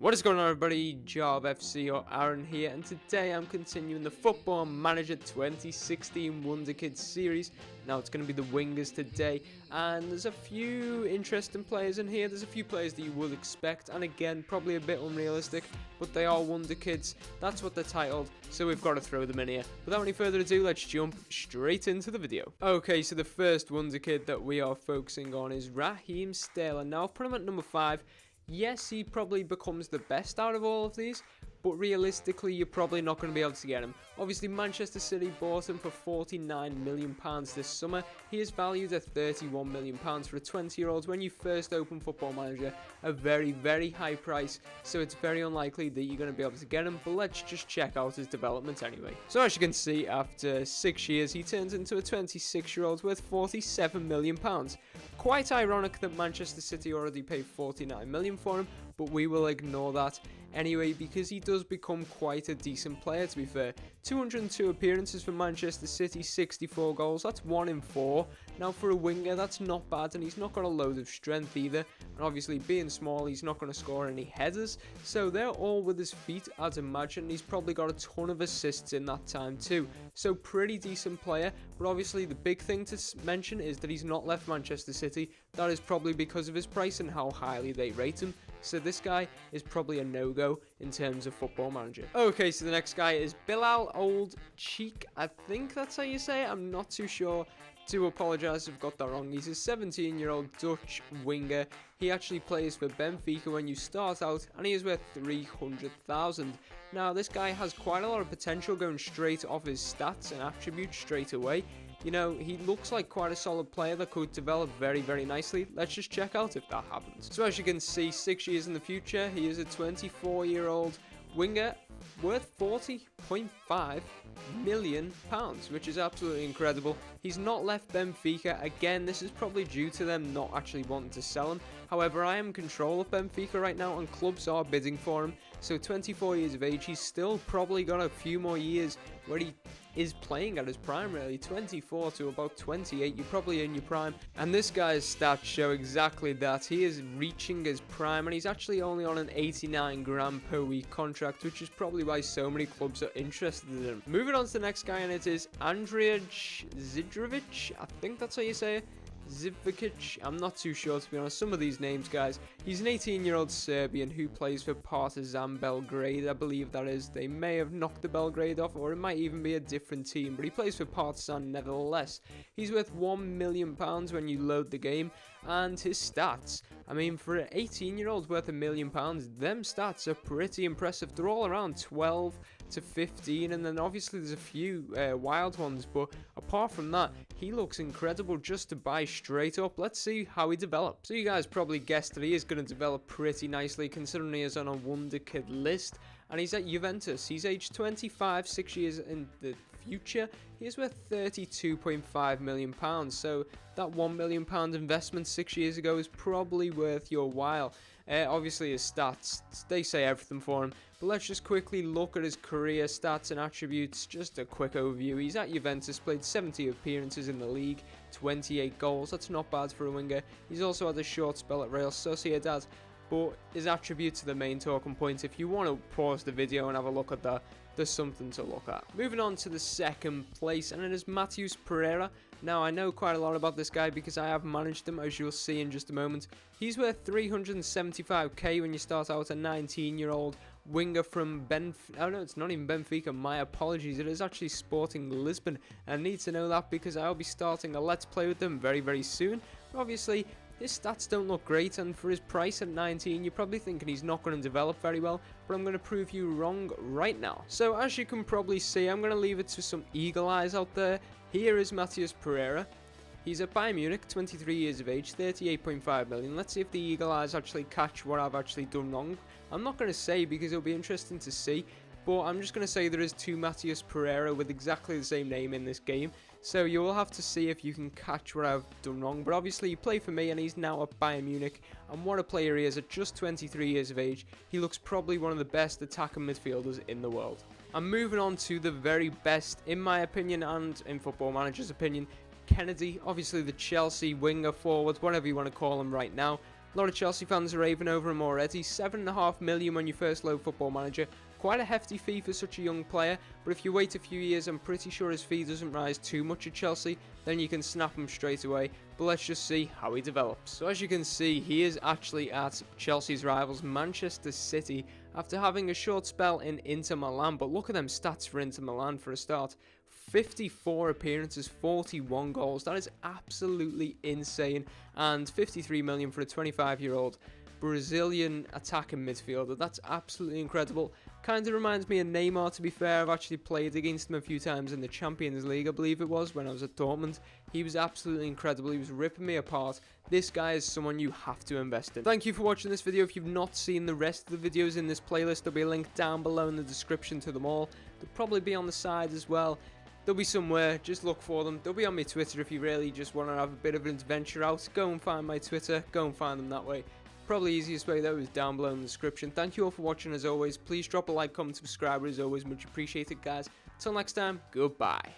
What is going on, everybody? Job FC or Aaron here, and today I'm continuing the Football Manager 2016 Wonderkids series. Now it's going to be the wingers today, and there's a few interesting players in here. There's a few players that you would expect, and again, probably a bit unrealistic, but they are Wonderkids. That's what they're titled, so we've got to throw them in here. Without any further ado, let's jump straight into the video. Okay, so the first Wonderkid that we are focusing on is Raheem Sterling. Now I've put him at number 5. Yes, he probably becomes the best out of all of these, but realistically, you're probably not going to be able to get him. Obviously, Manchester City bought him for £49 million this summer. He is valued at £31 million for a 20-year-old when you first open Football Manager, a very, very high price, so it's very unlikely that you're going to be able to get him, but let's just check out his development anyway. So as you can see, after 6 years, he turns into a 26-year-old worth £47 million. Quite ironic that Manchester City already paid £49 million for him, but we will ignore that anyway because he does become quite a decent player, to be fair. 202 appearances for Manchester City, 64 goals, that's 1 in 4. Now for a winger, that's not bad, and he's not got a load of strength either, and obviously being small, he's not going to score any headers, so they're all with his feet, I'd imagine. He's probably got a ton of assists in that time too, so pretty decent player. But obviously the big thing to mention is that he's not left Manchester City. That is probably because of his price and how highly they rate him. So this guy is probably a no-go in terms of Football Manager. Okay, so the next guy is Bilal Ould-Chikh. I think that's how you say it. I'm not too sure. Do apologise if I've got that wrong. He's a 17-year-old Dutch winger. He actually plays for Benfica when you start out, and he is worth 300,000. Now, this guy has quite a lot of potential going straight off his stats and attributes straight away. You know, he looks like quite a solid player that could develop very, very nicely. Let's just check out if that happens. So as you can see, 6 years in the future, he is a 24-year-old winger worth £40.5 million, which is absolutely incredible. He's not left Benfica. Again, this is probably due to them not actually wanting to sell him. However, I am in control of Benfica right now, and clubs are bidding for him. So 24 years of age, he's still probably got a few more years where he is playing at his prime, really. 24 to about 28, you're probably in your prime, and this guy's stats show exactly that. He is reaching his prime, and he's actually only on an 89 grand per week contract, which is probably why so many clubs are interested in him. Moving on to the next guy, and it is Andrija Zivkovic. I think that's how you say it. Zivkovic, I'm not too sure, to be honest. Some of these names, guys. He's an 18-year-old Serbian who plays for Partizan Belgrade, I believe that is. They may have knocked the Belgrade off, or it might even be a different team, but he plays for Partizan nevertheless. He's worth £1 million when you load the game, and his stats, I mean, for an 18-year-old worth £1 million, them stats are pretty impressive. They're all around 12 to 15, and then obviously there's a few wild ones, but apart from that, he looks incredible just to buy straight up. Let's see how he develops. So you guys probably guessed that he is going to develop pretty nicely, considering he is on a Wonderkid list, and he's at Juventus. He's aged 25, 6 years in the future. He is worth £32.5 million, so that £1 million investment 6 years ago is probably worth your while. Obviously his stats, they say everything for him, but let's just quickly look at his career stats and attributes. Just a quick overview. He's at Juventus, played 70 appearances in the league, 28 goals, that's not bad for a winger. He's also had a short spell at Real Sociedad, but his attributes are the main talking point. If you want to pause the video and have a look at that, there's something to look at. Moving on to the second place, and it is Matheus Pereira. Now, I know quite a lot about this guy because I have managed him, as you'll see in just a moment. He's worth 375k when you start out, a 19-year-old winger from Benfica. Oh no, it's not even Benfica, my apologies. It is actually Sporting Lisbon. I need to know that because I'll be starting a Let's Play with them very, very soon. But obviously, his stats don't look great, and for his price at 19, you're probably thinking he's not going to develop very well, but I'm going to prove you wrong right now. So as you can probably see, I'm going to leave it to some eagle eyes out there. Here is Matheus Pereira. He's at Bayern Munich, 23 years of age, 38.5 million. Let's see if the eagle eyes actually catch what I've actually done wrong. I'm not going to say because it'll be interesting to see, but I'm just going to say there is two Matheus Pereira with exactly the same name in this game. So you will have to see if you can catch what I've done wrong. But obviously he played for me, and he's now at Bayern Munich. And what a player he is at just 23 years of age. He looks probably one of the best attacking midfielders in the world. I'm moving on to the very best, in my opinion and in Football Manager's opinion, Kenedy. Obviously the Chelsea winger, forward, whatever you want to call him right now. A lot of Chelsea fans are raving over him already. 7.5 million when you first load Football Manager. Quite a hefty fee for such a young player, but if you wait a few years, I'm pretty sure his fee doesn't rise too much at Chelsea, then you can snap him straight away. But let's just see how he develops. So as you can see, he is actually at Chelsea's rivals Manchester City after having a short spell in Inter Milan. But look at them stats for Inter Milan for a start. 54 appearances, 41 goals. That is absolutely insane. And 53 million for a 25-year-old Brazilian attacking midfielder. That's absolutely incredible. Kind of reminds me of Neymar, to be fair. I've actually played against him a few times in the Champions League, I believe it was, when I was at Dortmund. He was absolutely incredible. He was ripping me apart. This guy is someone you have to invest in. Thank you for watching this video. If you've not seen the rest of the videos in this playlist, there'll be a link down below in the description to them all. They'll probably be on the side as well. They'll be somewhere, just look for them. They'll be on my Twitter if you really just want to have a bit of an adventure out. Go and find my Twitter, go and find them that way. Probably easiest way though is down below in the description. Thank you all for watching as always. Please drop a like, comment, subscribe, as always, much appreciated guys. Till next time, goodbye.